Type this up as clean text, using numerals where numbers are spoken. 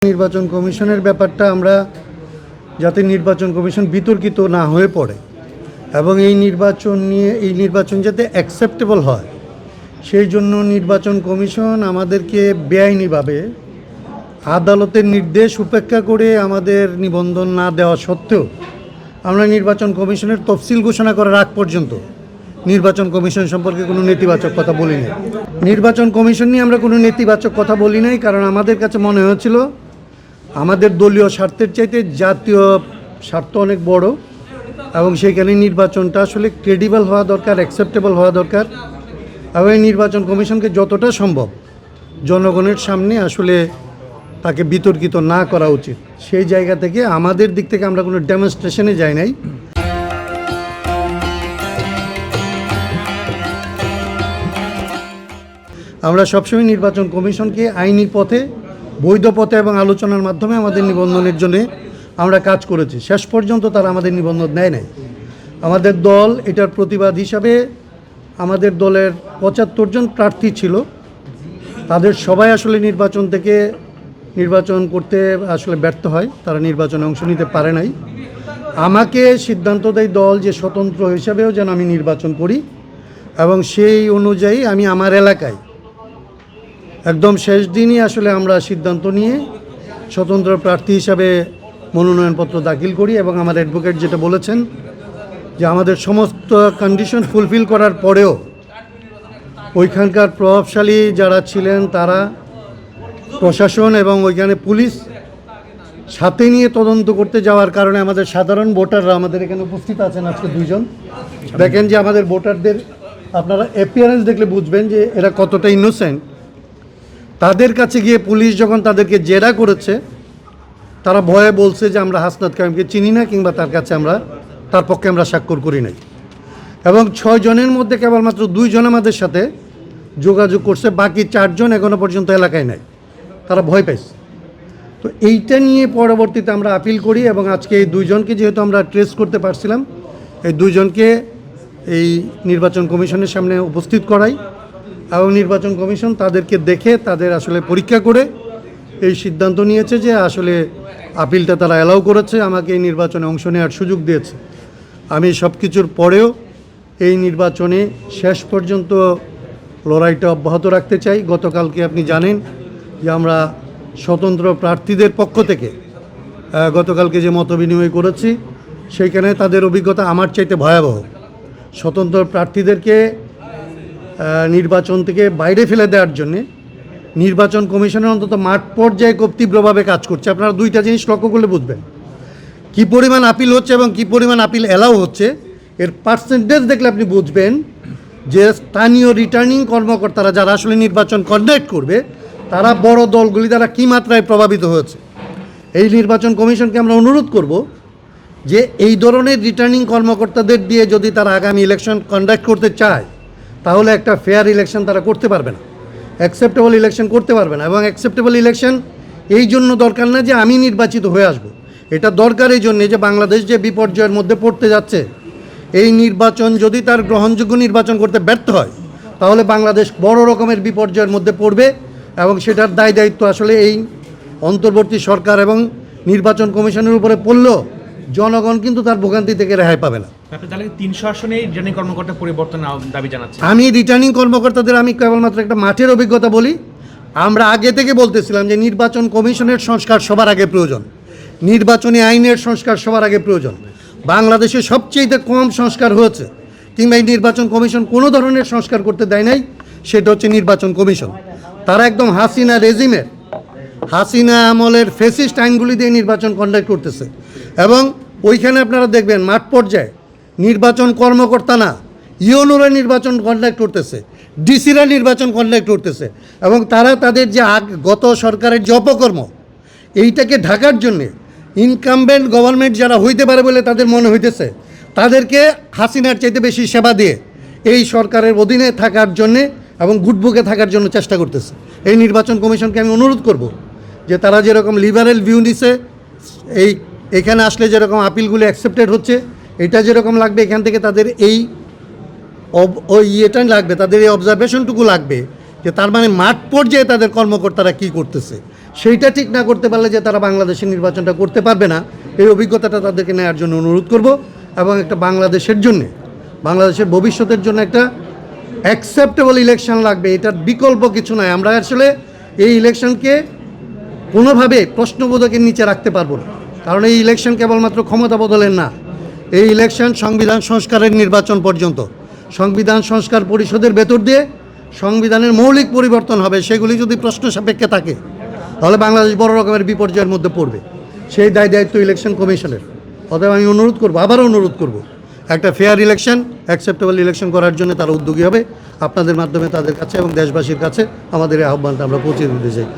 নির্বাচন কমিশনের ব্যাপারটা আমরা যাতে নির্বাচন কমিশন বিতর্কিত না হয়ে পড়ে এবং এই নির্বাচন যাতে অ্যাকসেপ্টেবল হয় সেই জন্য নির্বাচন কমিশন আমাদেরকে বেআইনিভাবে আদালতের নির্দেশ উপেক্ষা করে আমাদের নিবন্ধন না দেওয়া সত্ত্বেও আমরা নির্বাচন কমিশনের তফসিল ঘোষণা করার আগ পর্যন্ত নির্বাচন কমিশন সম্পর্কে কোনো নেতিবাচক কথা বলি নাই। নির্বাচন কমিশন নিয়ে আমরা কোনো নেতিবাচক কথা বলি নাই, কারণ আমাদের কাছে মনে হয়েছিল আমাদের দলীয় স্বার্থের চাইতে জাতীয় স্বার্থ অনেক বড় এবং সেইখানে নির্বাচনটা আসলে ক্রেডিবল হওয়া দরকার, অ্যাকসেপ্টেবল হওয়া দরকার এবং এই নির্বাচন কমিশনকে যতটা সম্ভব জনগণের সামনে আসলে তাকে বিতর্কিত না করা উচিত। সেই জায়গা থেকে আমাদের দিক থেকে আমরা কোনো ডেমনস্ট্রেশনে যাই নাই। আমরা সবসময় নির্বাচন কমিশনকে আইনি পথে, বৈধ পথে এবং আলোচনার মাধ্যমে আমাদের নিবন্ধনের জন্য আমরা কাজ করেছি। শেষ পর্যন্ত তারা আমাদের নিবন্ধন দেয় নাই। আমাদের দল এটার প্রতিবাদ হিসাবে আমাদের দলের ৭৫ জন প্রার্থী ছিল, তাদের সবাই আসলে নির্বাচন করতে আসলে ব্যর্থ হয়, তারা নির্বাচনে অংশ নিতে পারে নাই। আমাকে সিদ্ধান্ত দেয় দল যে স্বতন্ত্র হিসাবেও যেন আমি নির্বাচন করি এবং সেই অনুযায়ী আমি আমার এলাকায় একদম শেষ দিনই আসলে আমরা সিদ্ধান্ত নিয়ে স্বতন্ত্র প্রার্থী হিসাবে মনোনয়নপত্র দাখিল করি এবং আমার অ্যাডভোকেট যেটা বলেছেন যে আমাদের সমস্ত কন্ডিশন ফুলফিল করার পরেও ওইখানকার প্রভাবশালী যারা ছিলেন তারা, প্রশাসন এবং ওইখানে পুলিশ সাথে নিয়ে তদন্ত করতে যাওয়ার কারণে আমাদের সাধারণ ভোটাররা, আমাদের এখানে উপস্থিত আছেন আজকে 2 জন, দেখেন যে আমাদের ভোটারদের আপনারা অ্যাপিয়ারেন্স দেখলে বুঝবেন যে এরা কতটা ইনোসেন্ট। তাদের কাছে গিয়ে পুলিশ যখন তাদেরকে জেরা করেছে, তারা ভয়ে বলছে যে আমরা হাসনাত কায়েমকে চিনি না কিংবা তার পক্ষে আমরা স্বাক্ষর করি নাই। এবং 6 জনের মধ্যে কেবলমাত্র 2 জন আমাদের সাথে যোগাযোগ করছে, বাকি 4 জন এখনও পর্যন্ত এলাকায় নাই, তারা ভয় পাইছে। তো এইটা নিয়ে পরবর্তীতে আমরা আপিল করি এবং আজকে এই 2 জনকে যেহেতু আমরা ট্রেস করতে পারছিলাম, এই 2 জনকে এই নির্বাচন কমিশনের সামনে উপস্থিত করাই এবং নির্বাচন কমিশন তাদেরকে দেখে তাদের আসলে পরীক্ষা করে এই সিদ্ধান্ত নিয়েছে যে আসলে আপিলটা তারা অ্যালাউ করেছে, আমাকে এই নির্বাচনে অংশ নেওয়ার সুযোগ দিয়েছে। আমি সব কিছুর পরেও এই নির্বাচনে শেষ পর্যন্ত লড়াইটা অব্যাহত রাখতে চাই। গতকালকে আপনি জানেন যে আমরা স্বতন্ত্র প্রার্থীদের পক্ষ থেকে গতকালকে যে মত বিনিময় করেছি, সেইখানে তাদের অভিজ্ঞতা আমার চাইতে ভয়াবহ। স্বতন্ত্র প্রার্থীদেরকে নির্বাচন থেকে বাইরে ফেলে দেওয়ার জন্যে নির্বাচন কমিশনের অন্তত মাঠ পর্যায়ে খুব তীব্রভাবে কাজ করছে। আপনারা 2টা জিনিস লক্ষ্য করলে বুঝবেন, কী পরিমাণ আপিল হচ্ছে এবং কী পরিমাণ আপিল অ্যালাউ হচ্ছে। এর পার্সেন্টেজ দেখলে আপনি বুঝবেন যে স্থানীয় রিটার্নিং কর্মকর্তারা যারা আসলে নির্বাচন কন্ডাক্ট করবে, তারা বড় দলগুলি দ্বারা কী মাত্রায় প্রভাবিত হয়েছে। এই নির্বাচন কমিশনকে আমরা অনুরোধ করব যে এই ধরনের রিটার্নিং কর্মকর্তাদের দিয়ে যদি তারা আগামী ইলেকশন কন্ডাক্ট করতে চায়, তাহলে একটা ফেয়ার ইলেকশন তারা করতে পারবে না, অ্যাকসেপ্টেবল ইলেকশন করতে পারবে না। এবং অ্যাকসেপ্টেবল ইলেকশন এই জন্য দরকার না যে আমি নির্বাচিত হয়ে আসব, এটা দরকার এই জন্যে যে বাংলাদেশ যে বিপর্যয়ের মধ্যে পড়তে যাচ্ছে, এই নির্বাচন যদি তার গ্রহণযোগ্য নির্বাচন করতে ব্যর্থ হয়, তাহলে বাংলাদেশ বড় রকমের বিপর্যয়ের মধ্যে পড়বে এবং সেটার দায় দায়িত্ব আসলে এই অন্তর্বর্তী সরকার এবং নির্বাচন কমিশনের উপরে পড়লেও জনগণ কিন্তু তার ভোগান্তি থেকে রেহাই পাবে না। 300 আসনে রিটার্নিং কর্মকর্তা পরিবর্তন দাবি জানাচ্ছে। আমি রিটার্নিং কর্মকর্তাদের আমি কেবলমাত্র একটা মাঠের অভিজ্ঞতা বলি। আমরা আগে থেকে বলতেছিলাম যে নির্বাচন কমিশনের সংস্কার সবার আগে প্রয়োজন, নির্বাচনী আইনের সংস্কার সবার আগে প্রয়োজন। বাংলাদেশে সবচেয়ে কম সংস্কার হয়েছে কিংবা এই নির্বাচন কমিশন কোনো ধরনের সংস্কার করতে দেয় নাই, সেটা হচ্ছে নির্বাচন কমিশন। তারা একদম হাসিনা আমলের ফেসিস্ট আইনগুলি দিয়ে নির্বাচন কন্ডাক্ট করতেছে এবং ওইখানে আপনারা দেখবেন মাঠ পর্যায়ে নির্বাচন কর্মকর্তা না, ইউনোরা নির্বাচন কন্ডাক্ট করতেছে, ডিসিরা নির্বাচন কন্ডাক্ট করতেছে এবং তারা তাদের যে গত সরকারের যে অপকর্ম, এইটাকে ঢাকার জন্যে ইনকামবেন্ট গভর্নমেন্ট যারা হইতে পারে বলে তাদের মনে হইতেছে, তাদেরকে হাসিনার চাইতে বেশি সেবা দিয়ে এই সরকারের অধীনে থাকার জন্যে এবং গুডবুকে থাকার জন্য চেষ্টা করতেছে। এই নির্বাচন কমিশনকে আমি অনুরোধ করব যে তারা যেরকম লিবারেল ভিউ নিছে, এখানে আসলে যেরকম আপিলগুলি অ্যাকসেপ্টেড হচ্ছে, এটা যেরকম লাগবে এখান থেকে তাদের এটা লাগবে, তাদের এই অবজারভেশনটুকু লাগবে যে তার মানে মাঠ পর্যায়ে তাদের কর্মকর্তারা কী করতেছে। সেইটা ঠিক না করতে পারলে যে তারা বাংলাদেশের নির্বাচনটা করতে পারবে না, এই অভিজ্ঞতাটা তাদেরকে নেওয়ার জন্য অনুরোধ করব এবং একটা বাংলাদেশের জন্যে, বাংলাদেশের ভবিষ্যতের জন্য একটা অ্যাকসেপ্টেবল ইলেকশন লাগবে। এটার বিকল্প কিছু নয়। আমরা আসলে এই ইলেকশনকে কোনোভাবে প্রশ্নবোধকের নিচে রাখতে পারবো না, কারণ এই ইলেকশন কেবলমাত্র ক্ষমতা বদলের না, এই ইলেকশন সংবিধান সংস্কারের নির্বাচন পর্যন্ত। সংবিধান সংস্কার পরিষদের ভেতর দিয়ে সংবিধানের মৌলিক পরিবর্তন হবে, সেগুলি যদি প্রশ্ন সাপেক্ষে থাকে তাহলে বাংলাদেশ বড় রকমের বিপর্যয়ের মধ্যে পড়বে। সেই দায়িত্ব ইলেকশন কমিশনের। অতএব আমি অনুরোধ করবো, আবারও অনুরোধ করব, একটা ফেয়ার ইলেকশন, অ্যাকসেপ্টেবল ইলেকশন করার জন্য তারা উদ্যোগী হবে। আপনাদের মাধ্যমে তাদের কাছে এবং দেশবাসীর কাছে আমাদের এই আহ্বানটা আমরা পৌঁছে দিতে চাই।